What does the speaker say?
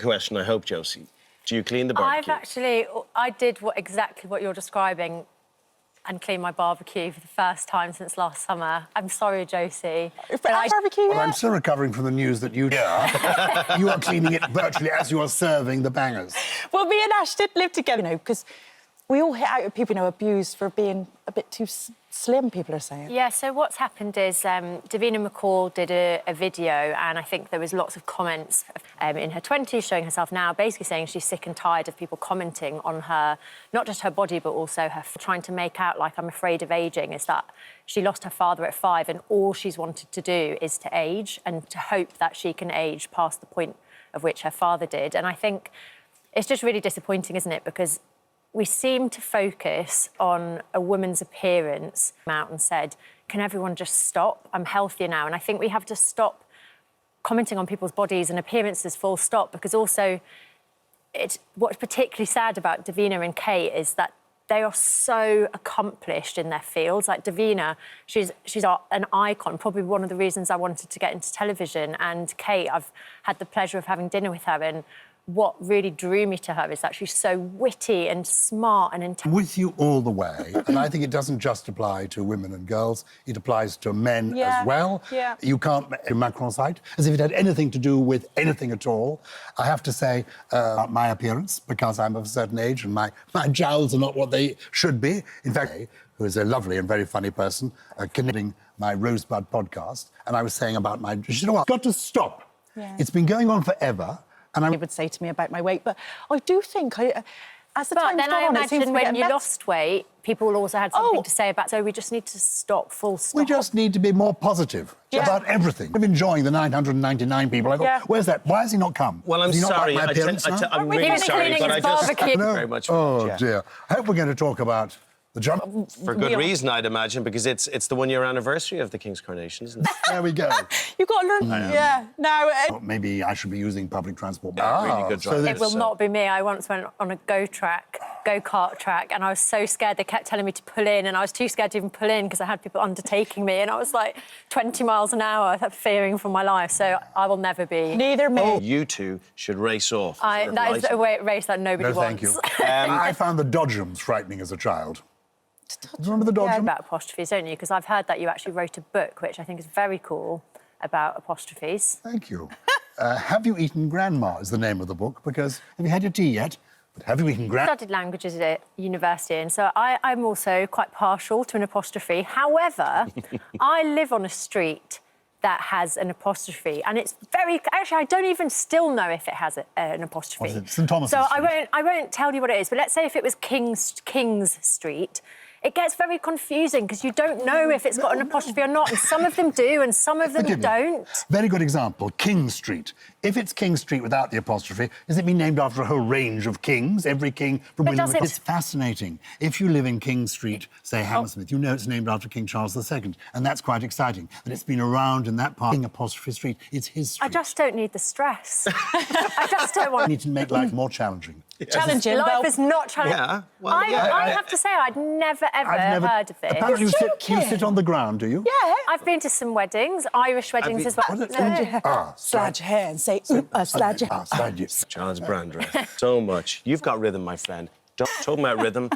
Question, I hope, Josie. Do you clean the barbecue? I did exactly what you're describing and clean my barbecue for the first time since last summer. I'm sorry, Josie. Barbecue, well, I'm still recovering from the news that you are cleaning it virtually as you are serving the bangers. Well, me and Ash did live together, you know, because we all hit out at people, you know, abused for being a bit too slim, people are saying. Yeah, so what's happened is Davina McCall did a video, and I think there was lots of comments in her 20s showing herself now, basically saying she's sick and tired of people commenting on her, not just her body, but also her trying to make out like I'm afraid of ageing, is that she lost her father at 5 and all she's wanted to do is to age and to hope that she can age past the point of which her father did. And I think it's just really disappointing, isn't it? Because we seem to focus on a woman's appearance, out and said, can everyone just stop? I'm healthier now. And I think we have to stop commenting on people's bodies and appearances full stop, because also what's particularly sad about Davina and Kate is that they are so accomplished in their fields. Like Davina, she's an icon, probably one of the reasons I wanted to get into television. And Kate, I've had the pleasure of having dinner with her, and what really drew me to her is that she's so witty and smart and intelligent. With you all the way, and I think it doesn't just apply to women and girls, it applies to men as well. Yeah. You can't make Macron's height as if it had anything to do with anything at all. I have to say, my appearance, because I'm of a certain age and my jowls are not what they should be. In fact, who is a lovely and very funny person, connecting my Rosebud podcast, and I was saying about she said, oh, I've got to stop. Yeah. It's been going on forever. And He would say to me about my weight, but I do think, as the time's then gone I on, it seems imagine to be when getting you better. lost weight, people also had something to say about, so we just need to stop, full stop. We just need to be more positive about everything. I'm enjoying the 999 people. I thought, where's that? Why has he not come? Well, I'm Does he not sorry. like my appearance now? I'm He really was sorry, cleaning but I his just... barbecue. Thank you very much. Oh, dear. I hope we're going to talk about the jump. For good reason, I'd imagine, because it's the one-year anniversary of the King's coronation, isn't it? There we go. You've got to learn. Yeah. No. Maybe I should be using public transport. Really good drive. It will not be me. I once went on a go-kart track, and I was so scared. They kept telling me to pull in, and I was too scared to even pull in because I had people undertaking me, and I was like 20 miles an hour, fearing for my life. So I will never be. Neither me. Oh, you two should race off. That is a race that nobody wants. Thank you. I found the dodgems frightening as a child. Do you remember the dodgems? About apostrophes, don't you? Because I've heard that you actually wrote a book, which I think is very cool, about apostrophes. Thank you. Have You Eaten Grandma is the name of the book, because have you had your tea yet? But have you eaten grandma? I studied languages at university, and so I'm also quite partial to an apostrophe. However, I live on a street that has an apostrophe, and it's very... Actually, I don't even still know if it has an apostrophe. What is it? St Thomas' So Street? I won't tell you what it is, but let's say if it was King's Street, it gets very confusing because you don't know if it's got an apostrophe or not, and some of them do and some of them don't. Very good example, King Street. If it's King Street without the apostrophe, is it been named after a whole range of kings? Every king from William... It's fascinating. If you live in King Street, say Hammersmith, you know it's named after King Charles II, and that's quite exciting. That it's been around in that part, King apostrophe Street. It's his street. I just don't need the stress. I just don't want... We need to make life more challenging. Challenging. Life is not challenging. Yeah, well, I have to say, I'd never, ever heard of this. Apparently you sit on the ground, do you? Yeah. I've been to some weddings, Irish weddings as well. Slide your hair and say, slide your hair. Charles Brandreth. So much. You've got rhythm, my friend. Don't talk about rhythm.